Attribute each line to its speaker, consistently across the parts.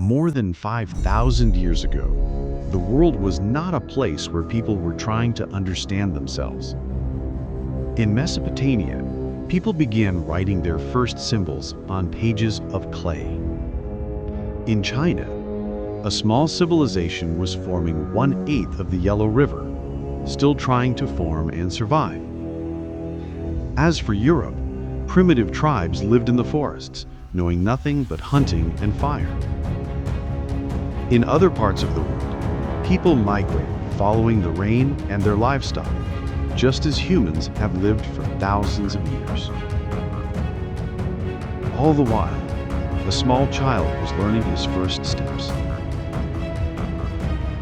Speaker 1: More than 5,000 years ago, the world was not a place where people were trying to understand themselves. In Mesopotamia, people began writing their first symbols on pages of clay. In China, a small civilization was forming 1/8 of the Yellow River, still trying to form and survive. As for Europe, primitive tribes lived in the forests, knowing nothing but hunting and fire. In other parts of the world, people migrated, following the rain and their livestock, just as humans have lived for thousands of years. All the while, a small child was learning his first steps.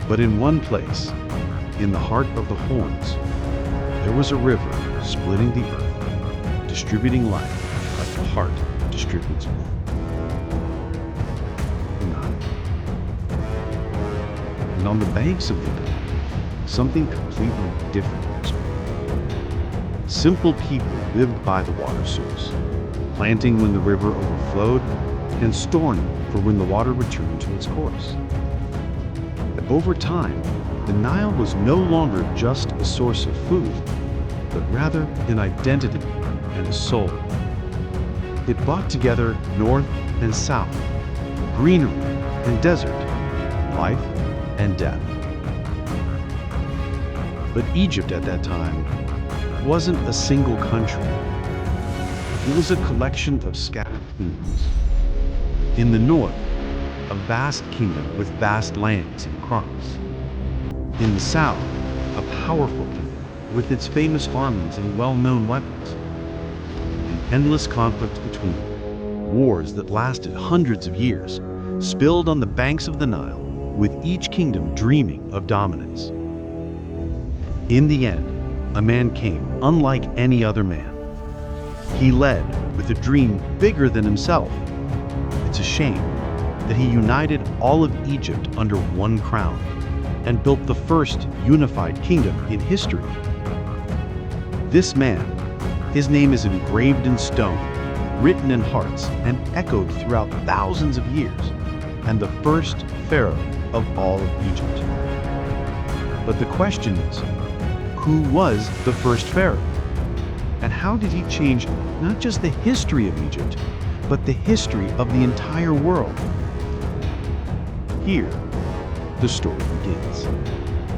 Speaker 1: But in one place, in the heart of the Horns, there was a river splitting the earth, distributing life like the heart distributes blood. And on the banks of the river, something completely different was born. Simple people lived by the water source, planting when the river overflowed and storing for when the water returned to its course. But over time, the Nile was no longer just a source of food, but rather an identity and a soul. It brought together north and south, greenery and desert, life and death. But Egypt at that time wasn't a single country. It was a collection of scattered kingdoms. In the north, a vast kingdom with vast lands and crops. In the south, a powerful kingdom with its famous armies and well-known weapons. And endless conflicts between them, wars that lasted hundreds of years, spilled on the banks of the Nile, with each kingdom dreaming of dominance. In the end, a man came unlike any other man. He led with a dream bigger than himself. It's a shame that he united all of Egypt under one crown and built the first unified kingdom in history. This man, his name is engraved in stone, written in hearts, and echoed throughout thousands of years, and the first pharaoh of all of Egypt. But the question is, who was the first pharaoh? And how did he change not just the history of Egypt, but the history of the entire world? Here, the story begins.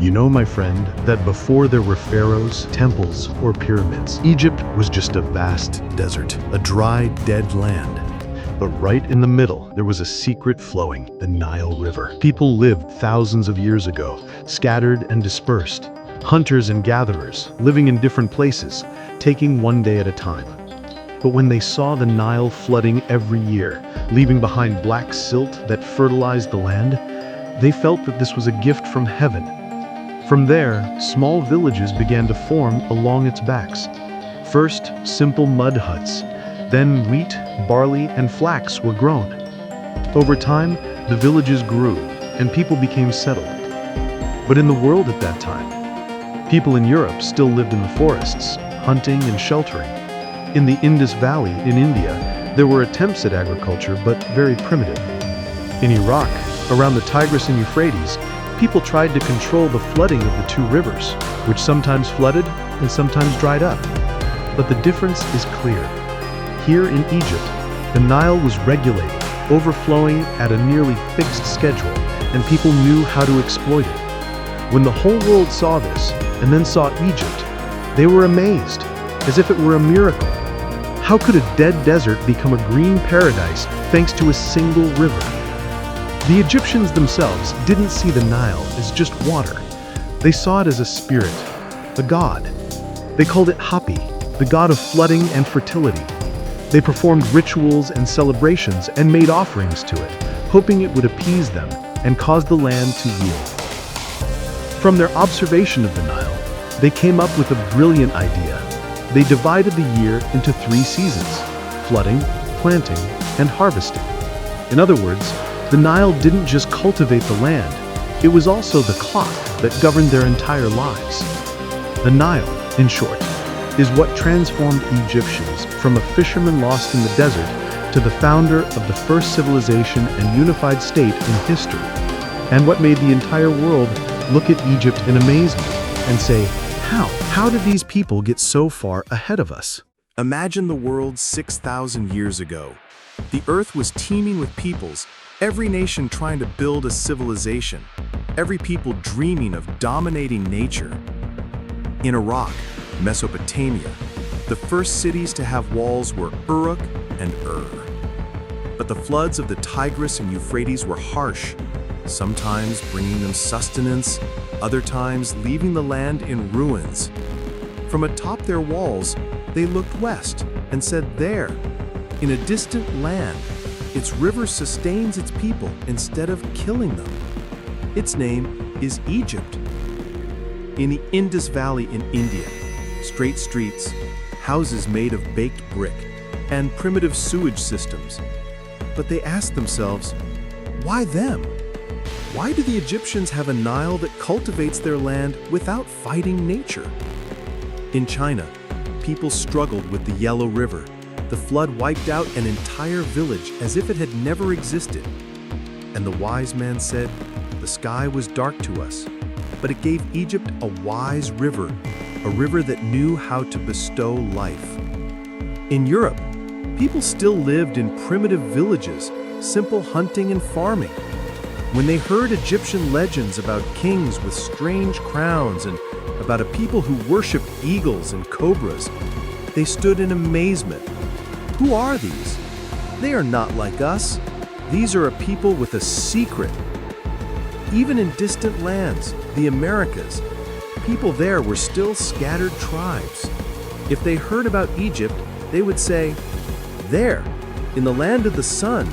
Speaker 2: You know, my friend, that before there were pharaohs, temples, or pyramids, Egypt was just a vast desert, a dry, dead land. But right in the middle, there was a secret flowing, the Nile River. People lived thousands of years ago, scattered and dispersed. Hunters and gatherers, living in different places, taking one day at a time. But when they saw the Nile flooding every year, leaving behind black silt that fertilized the land, they felt that this was a gift from heaven. From there, small villages began to form along its banks. First, simple mud huts. Then wheat, barley, and flax were grown. Over time, the villages grew, and people became settled. But in the world at that time, people in Europe still lived in the forests, hunting and sheltering. In the Indus Valley in India, there were attempts at agriculture, but very primitive. In Iraq, around the Tigris and Euphrates, people tried to control the flooding of the two rivers, which sometimes flooded and sometimes dried up. But the difference is clear. Here in Egypt, the Nile was regulated, overflowing at a nearly fixed schedule, and people knew how to exploit it. When the whole world saw this, and then saw Egypt, they were amazed, as if it were a miracle. How could a dead desert become a green paradise thanks to a single river? The Egyptians themselves didn't see the Nile as just water. They saw it as a spirit, a god. They called it Hapi, the god of flooding and fertility. They performed rituals and celebrations and made offerings to it, hoping it would appease them and cause the land to yield. From their observation of the Nile, they came up with a brilliant idea. They divided the year into 3 seasons: flooding, planting, and harvesting. In other words, the Nile didn't just cultivate the land, it was also the clock that governed their entire lives. The Nile, in short, is what transformed Egyptians from a fisherman lost in the desert to the founder of the first civilization and unified state in history, and what made the entire world look at Egypt in amazement and say, how? How did these people get so far ahead of us?
Speaker 3: Imagine the world 6,000 years ago. The earth was teeming with peoples, every nation trying to build a civilization, every people dreaming of dominating nature. In Iraq, Mesopotamia, the first cities to have walls were Uruk and Ur. But the floods of the Tigris and Euphrates were harsh, sometimes bringing them sustenance, other times leaving the land in ruins. From atop their walls, they looked west and said, there, in a distant land, its river sustains its people instead of killing them. Its name is Egypt. In the Indus Valley in India, straight streets, houses made of baked brick, and primitive sewage systems. But they asked themselves, why them? Why do the Egyptians have a Nile that cultivates their land without fighting nature? In China, people struggled with the Yellow River. The flood wiped out an entire village as if it had never existed. And the wise man said, the sky was dark to us, but it gave Egypt a wise river, a river that knew how to bestow life. In Europe, people still lived in primitive villages, simple hunting and farming. When they heard Egyptian legends about kings with strange crowns and about a people who worshipped eagles and cobras, they stood in amazement. Who are these? They are not like us. These are a people with a secret. Even in distant lands, the Americas, people there were still scattered tribes. If they heard about Egypt, they would say, there, in the land of the sun,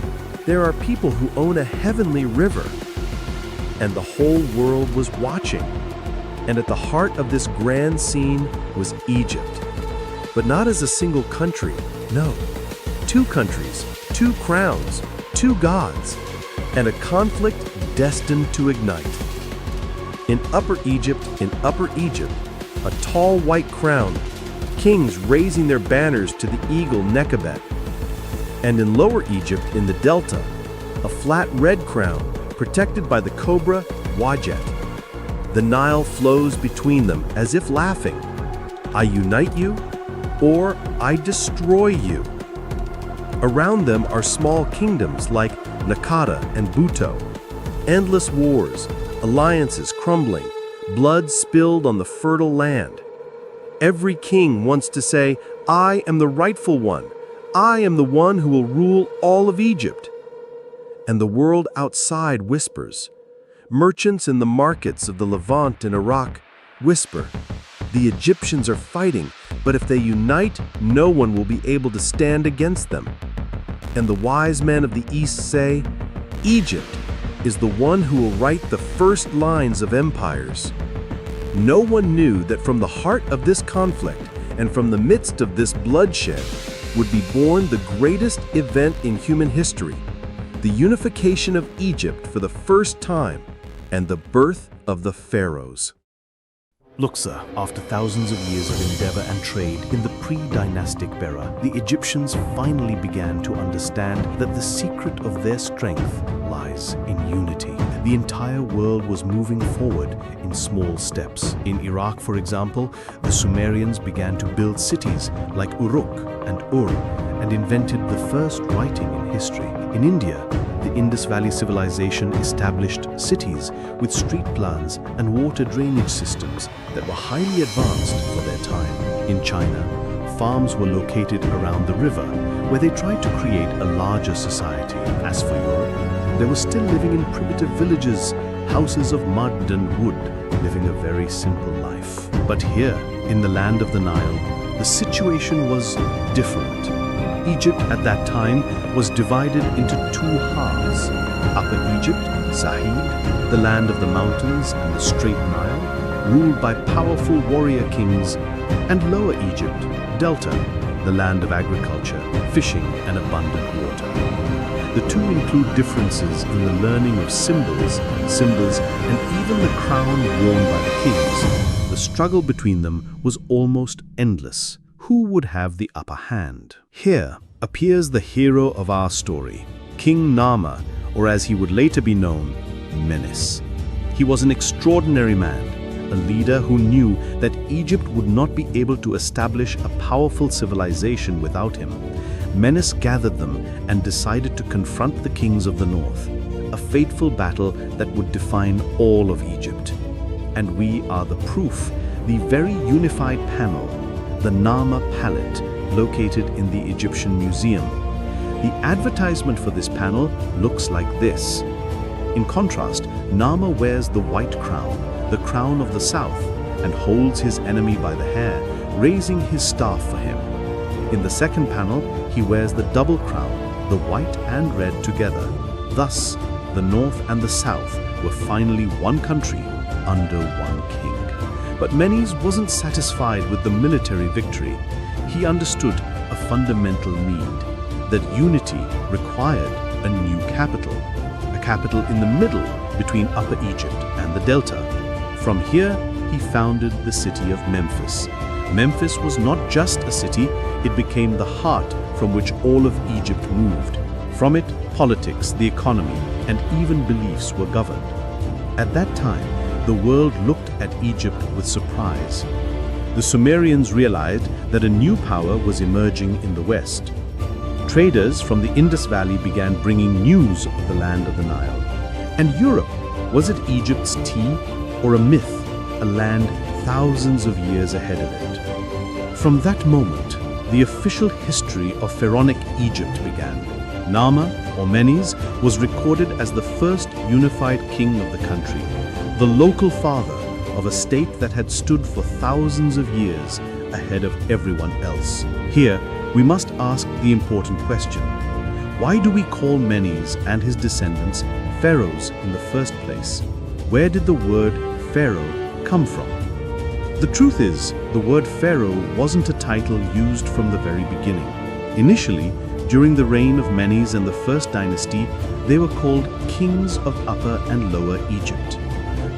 Speaker 3: there are people who own a heavenly river. And the whole world was watching. And at the heart of this grand scene was Egypt. But not as a single country, no. 2 countries, 2 crowns, 2 gods, and a conflict destined to ignite. In Upper Egypt, a tall white crown, kings raising their banners to the eagle Nekhbet. And in Lower Egypt, in the Delta, a flat red crown protected by the cobra Wajet. The Nile flows between them as if laughing, I unite you, or I destroy you. Around them are small kingdoms like Nakada and Buto, endless wars, alliances crumbling, blood spilled on the fertile land. Every king wants to say, I am the rightful one. I am the one who will rule all of Egypt. And the world outside whispers. Merchants in the markets of the Levant and Iraq whisper, the Egyptians are fighting, but if they unite, no one will be able to stand against them. And the wise men of the East say, Egypt is the one who will write the first lines of empires. No one knew that from the heart of this conflict and from the midst of this bloodshed would be born the greatest event in human history, the unification of Egypt for the first time and the birth of the Pharaohs.
Speaker 4: Look, sir, after thousands of years of endeavor and trade in the pre-dynastic era, the Egyptians finally began to understand that the secret of their strength lies in unity. The entire world was moving forward in small steps. In Iraq, for example, the Sumerians began to build cities like Uruk and Ur and invented the first writing in history. In India, the Indus Valley Civilization established cities with street plans and water drainage systems that were highly advanced for their time. In China, farms were located around the river, where they tried to create a larger society. As for Europe, they were still living in primitive villages, houses of mud and wood, living a very simple life. But here, in the land of the Nile, the situation was different. Egypt at that time was divided into 2 halves. Upper Egypt, Sahib, the land of the mountains and the straight Nile, ruled by powerful warrior kings, and Lower Egypt, Delta, the land of agriculture, fishing and abundant water. The 2 include differences in the learning of symbols, and even the crown worn by the kings. The struggle between them was almost endless. Who would have the upper hand? Here, appears the hero of our story, King Narmer, or as he would later be known, Menes. He was an extraordinary man, a leader who knew that Egypt would not be able to establish a powerful civilization without him. Menes gathered them and decided to confront the kings of the north, a fateful battle that would define all of Egypt. And we are the proof, the very unified panel, the Narmer palette, located in the Egyptian Museum. The advertisement for this panel looks like this. In contrast, Narmer wears the white crown, the crown of the south, and holds his enemy by the hair, raising his staff for him. In the second panel, he wears the double crown, the white and red together. Thus, the north and the south were finally one country under one king. But Menes wasn't satisfied with the military victory. He understood a fundamental need, that unity required a new capital, a capital in the middle between Upper Egypt and the Delta. From here, he founded the city of Memphis. Memphis was not just a city, it became the heart from which all of Egypt moved. From it, politics, the economy, and even beliefs were governed. At that time, the world looked at Egypt with surprise. The Sumerians realized that a new power was emerging in the west. Traders from the Indus Valley began bringing news of the land of the Nile. And Europe, was it Egypt's tea or a myth, a land thousands of years ahead of it? From that moment, the official history of Pharaonic Egypt began. Narmer, or Menes, was recorded as the first unified king of the country, the local father of a state that had stood for thousands of years ahead of everyone else. Here, we must ask the important question: why do we call Menes and his descendants pharaohs in the first place? Where did the word pharaoh come from? The truth is, the word pharaoh wasn't a title used from the very beginning. Initially, during the reign of Menes and the First Dynasty, they were called kings of Upper and Lower Egypt.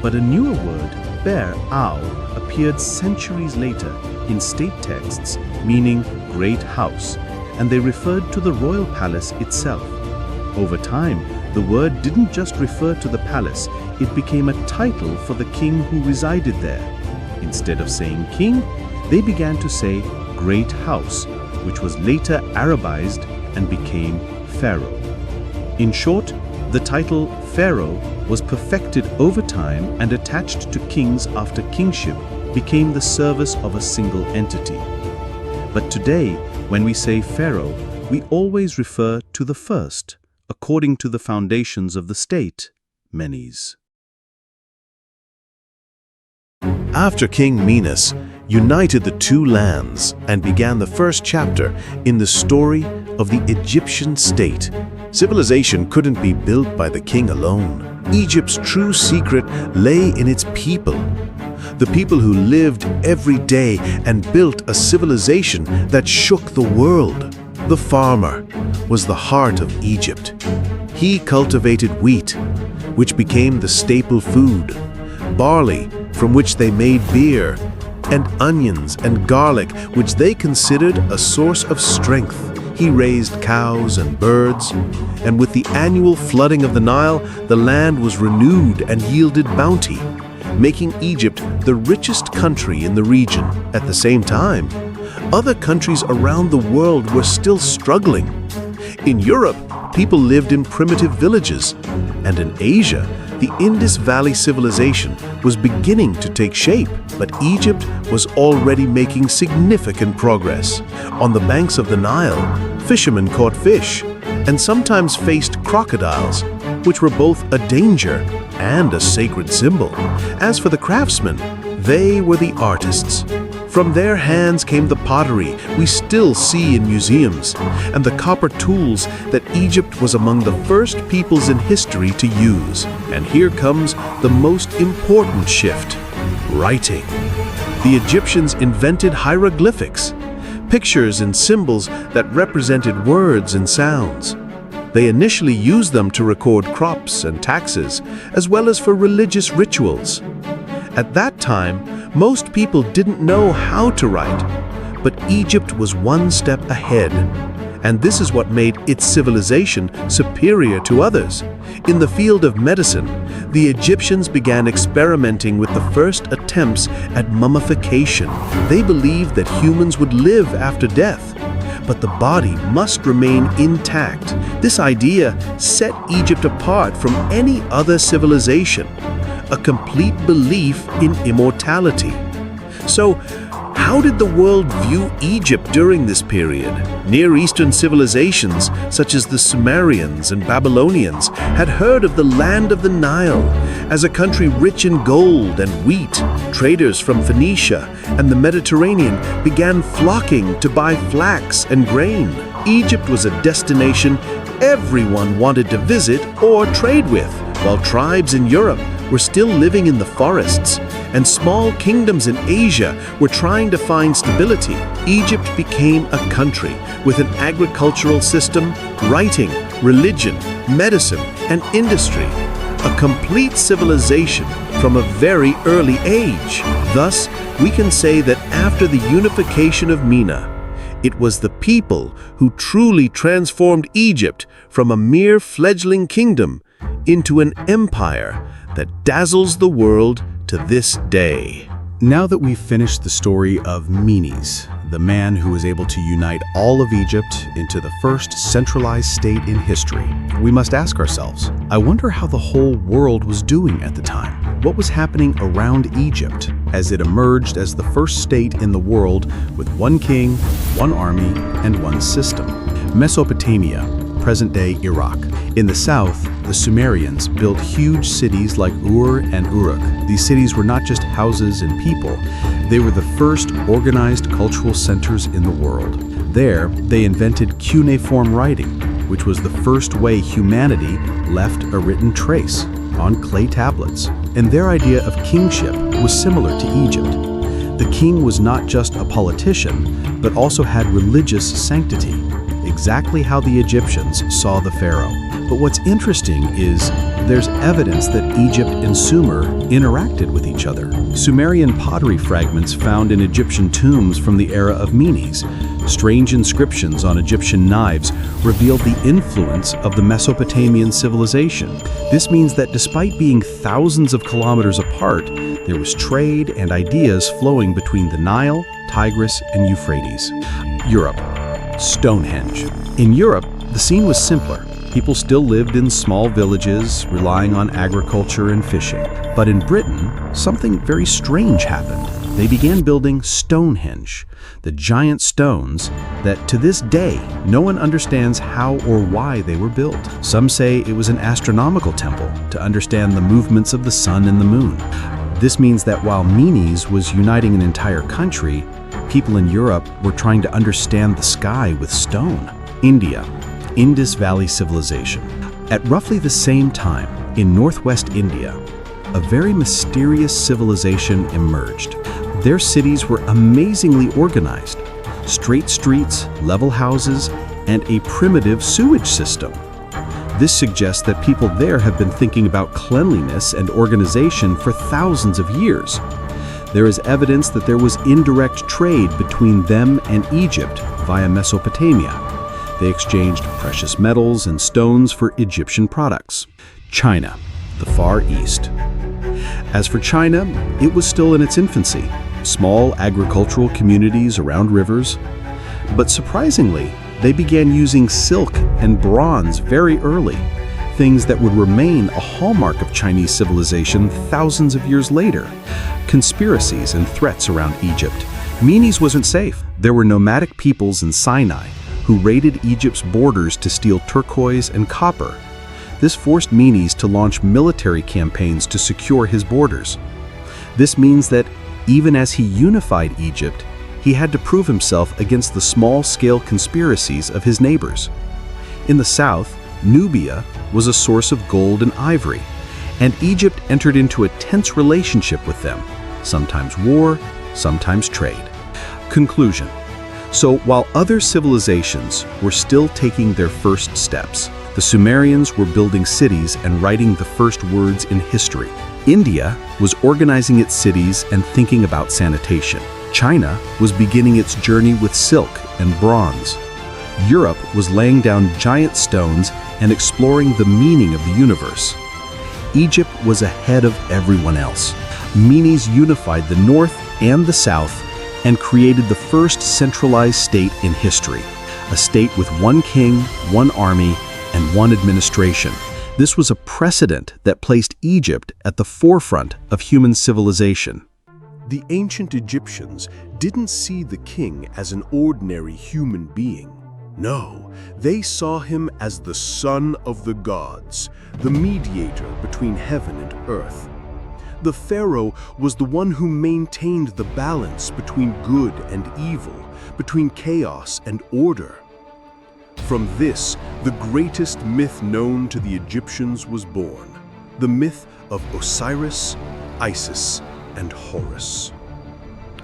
Speaker 4: But a newer word, Ber-Au, appeared centuries later in state texts meaning great house, and they referred to the royal palace itself. Over time, the word didn't just refer to the palace, it became a title for the king who resided there. Instead of saying king, they began to say great house, which was later Arabized and became pharaoh. In short, the title pharaoh was perfected over time and attached to kings after kingship became the service of a single entity. But today, when we say pharaoh, we always refer to the first, according to the foundations of the state, Menes.
Speaker 3: After King Menes united the two lands and began the first chapter in the story of the Egyptian state, civilization couldn't be built by the king alone. Egypt's true secret lay in its people. The people who lived every day and built a civilization that shook the world. The farmer was the heart of Egypt. He cultivated wheat, which became the staple food, barley, from which they made beer, and onions and garlic, which they considered a source of strength. He raised cows and birds, and with the annual flooding of the Nile, the land was renewed and yielded bounty, making Egypt the richest country in the region. At the same time, other countries around the world were still struggling. In Europe, people lived in primitive villages, and in Asia, the Indus Valley Civilization was beginning to take shape, but Egypt was already making significant progress. On the banks of the Nile, fishermen caught fish and sometimes faced crocodiles, which were both a danger and a sacred symbol. As for the craftsmen, they were the artists. From their hands came the pottery we still see in museums, and the copper tools that Egypt was among the first peoples in history to use. And here comes the most important shift: writing. The Egyptians invented hieroglyphics, pictures and symbols that represented words and sounds. They initially used them to record crops and taxes, as well as for religious rituals. At that time, most people didn't know how to write, but Egypt was one step ahead. And this is what made its civilization superior to others. In the field of medicine, the Egyptians began experimenting with the first attempts at mummification. They believed that humans would live after death, but the body must remain intact. This idea set Egypt apart from any other civilization, a complete belief in immortality. So, how did the world view Egypt during this period? Near Eastern civilizations, such as the Sumerians and Babylonians, had heard of the land of the Nile as a country rich in gold and wheat. Traders from Phoenicia and the Mediterranean began flocking to buy flax and grain. Egypt was a destination everyone wanted to visit or trade with, while tribes in Europe were still living in the forests, and small kingdoms in Asia were trying to find stability. Egypt became a country with an agricultural system, writing, religion, medicine, and industry, a complete civilization from a very early age. Thus, we can say that after the unification of Mena, it was the people who truly transformed Egypt from a mere fledgling kingdom into an empire that dazzles the world to this day.
Speaker 2: Now that we've finished the story of Menes, the man who was able to unite all of Egypt into the first centralized state in history, we must ask ourselves, I wonder how the whole world was doing at the time. What was happening around Egypt as it emerged as the first state in the world with one king, one army, and one system? Mesopotamia, present-day Iraq. In the south, the Sumerians built huge cities like Ur and Uruk. These cities were not just houses and people, they were the first organized cultural centers in the world. There, they invented cuneiform writing, which was the first way humanity left a written trace on clay tablets. And their idea of kingship was similar to Egypt. The king was not just a politician, but also had religious sanctity, exactly how the Egyptians saw the pharaoh. But what's interesting is there's evidence that Egypt and Sumer interacted with each other. Sumerian pottery fragments found in Egyptian tombs from the era of Menes, strange inscriptions on Egyptian knives revealed the influence of the Mesopotamian civilization. This means that despite being thousands of kilometers apart, there was trade and ideas flowing between the Nile, Tigris, and Euphrates. Europe. Stonehenge. In Europe, the scene was simpler. People still lived in small villages, relying on agriculture and fishing. But in Britain, something very strange happened. They began building Stonehenge, the giant stones that to this day, no one understands how or why they were built. Some say it was an astronomical temple to understand the movements of the sun and the moon. This means that while Menes was uniting an entire country, people in Europe were trying to understand the sky with stone. India. Indus Valley Civilization. At roughly the same time, in northwest India, a very mysterious civilization emerged. Their cities were amazingly organized. Straight streets, level houses, and a primitive sewage system. This suggests that people there have been thinking about cleanliness and organization for thousands of years. There is evidence that there was indirect trade between them and Egypt via Mesopotamia. They exchanged precious metals and stones for Egyptian products. China, the Far East. As for China, it was still in its infancy. Small agricultural communities around rivers. But surprisingly, they began using silk and bronze very early, things that would remain a hallmark of Chinese civilization thousands of years later. Conspiracies and threats around Egypt. Menes wasn't safe. There were nomadic peoples in Sinai who raided Egypt's borders to steal turquoise and copper. This forced Menes to launch military campaigns to secure his borders. This means that even as he unified Egypt, he had to prove himself against the small-scale conspiracies of his neighbors. In the south, Nubia was a source of gold and ivory, and Egypt entered into a tense relationship with them, sometimes war, sometimes trade. Conclusion. So while other civilizations were still taking their first steps, the Sumerians were building cities and writing the first words in history. India was organizing its cities and thinking about sanitation. China was beginning its journey with silk and bronze.
Speaker 5: Europe was laying down giant stones and exploring the meaning of the universe. Egypt was ahead of everyone else. Menes unified the north and the south and created the first centralized state in history, a state with one king, one army, and one administration. This was a precedent that placed Egypt at the forefront of human civilization.
Speaker 3: The ancient Egyptians didn't see the king as an ordinary human being. No, they saw him as the son of the gods, the mediator between heaven and earth. The pharaoh was the one who maintained the balance between good and evil, between chaos and order. From this, the greatest myth known to the Egyptians was born, the myth of Osiris, Isis, and Horus.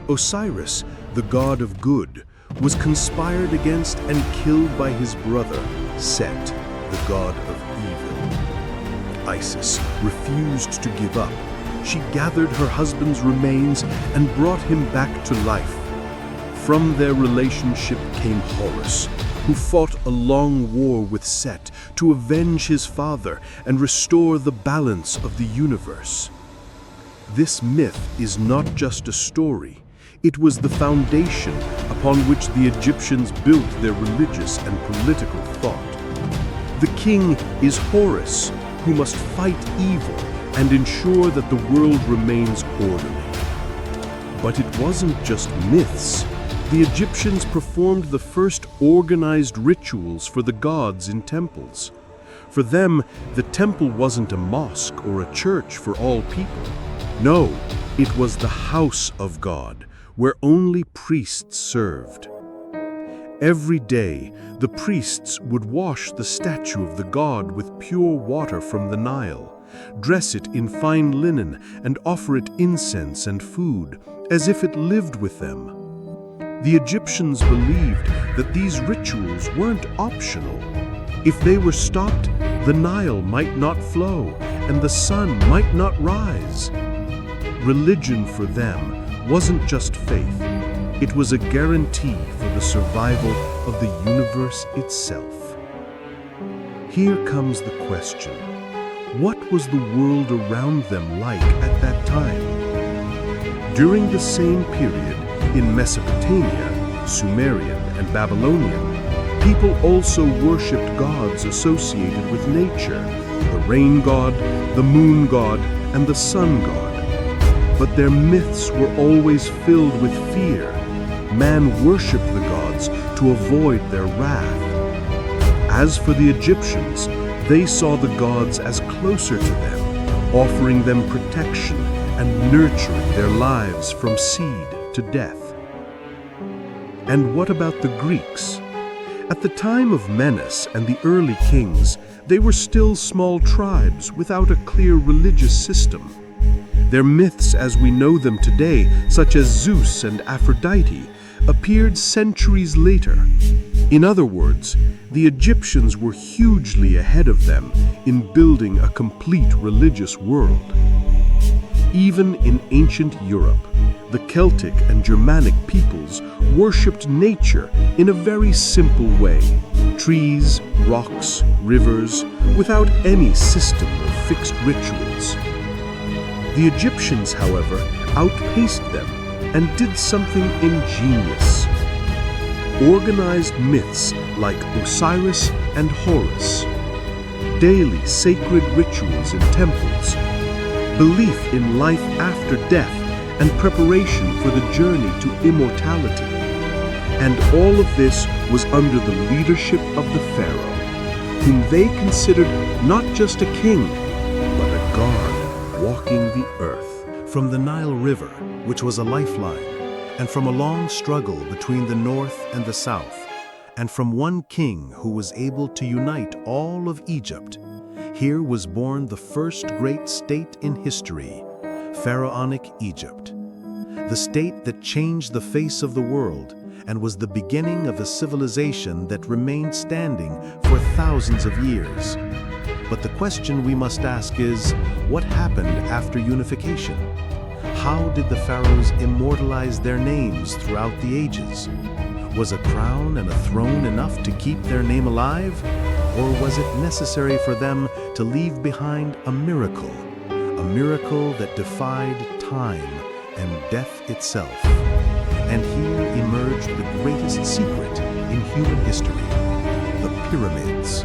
Speaker 3: Osiris, the god of good, was conspired against and killed by his brother, Set, the god of evil. Isis refused to give up. She gathered her husband's remains and brought him back to life. From their relationship came Horus, who fought a long war with Set to avenge his father and restore the balance of the universe. This myth is not just a story. It was the foundation upon which the Egyptians built their religious and political thought. The king is Horus, who must fight evil and ensure that the world remains orderly. But it wasn't just myths. The Egyptians performed the first organized rituals for the gods in temples. For them, the temple wasn't a mosque or a church for all people. No, it was the house of God, where only priests served. Every day, the priests would wash the statue of the god with pure water from the Nile, dress it in fine linen, and offer it incense and food, as if it lived with them. The Egyptians believed that these rituals weren't optional. If they were stopped, the Nile might not flow, and the sun might not rise. Religion for them wasn't just faith. It was a guarantee for the survival of the universe itself. Here comes the question. What was the world around them like at that time? During the same period, in Mesopotamia, Sumerian, and Babylonian, people also worshipped gods associated with nature, the rain god, the moon god, and the sun god. But their myths were always filled with fear. Man worshipped the gods to avoid their wrath. As for the Egyptians, they saw the gods as closer to them, offering them protection and nurturing their lives from seed to death. And what about the Greeks? At the time of Menes and the early kings, they were still small tribes without a clear religious system. Their myths as we know them today, such as Zeus and Aphrodite, appeared centuries later. In other words, the Egyptians were hugely ahead of them in building a complete religious world. Even in ancient Europe, the Celtic and Germanic peoples worshipped nature in a very simple way: trees, rocks, rivers, without any system of fixed rituals. The Egyptians, however, outpaced them and did something ingenious. Organized myths like Osiris and Horus, daily sacred rituals in temples, belief in life after death, and preparation for the journey to immortality. And all of this was under the leadership of the pharaoh, whom they considered not just a king, but a god walking the earth.
Speaker 4: From the Nile River, which was a lifeline, and from a long struggle between the north and the south, and from one king who was able to unite all of Egypt, here was born the first great state in history, Pharaonic Egypt, the state that changed the face of the world and was the beginning of a civilization that remained standing for thousands of years. But the question we must ask is, what happened after unification? How did the pharaohs immortalize their names throughout the ages?
Speaker 3: Was a crown and a throne enough to keep their name alive? Or was it necessary for them to leave behind a miracle that defied time and death itself? And here emerged the greatest secret in human history: the pyramids.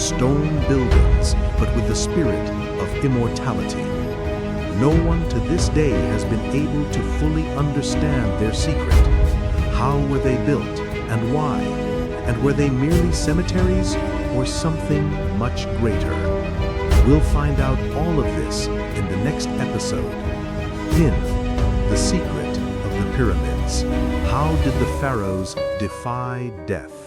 Speaker 3: Stone buildings, but with the spirit of immortality. No one to this day has been able to fully understand their secret. How were they built and why? And were they merely cemeteries or something much greater? We'll find out all of this in the next episode. In The Secret of the Pyramids. How did the pharaohs defy death?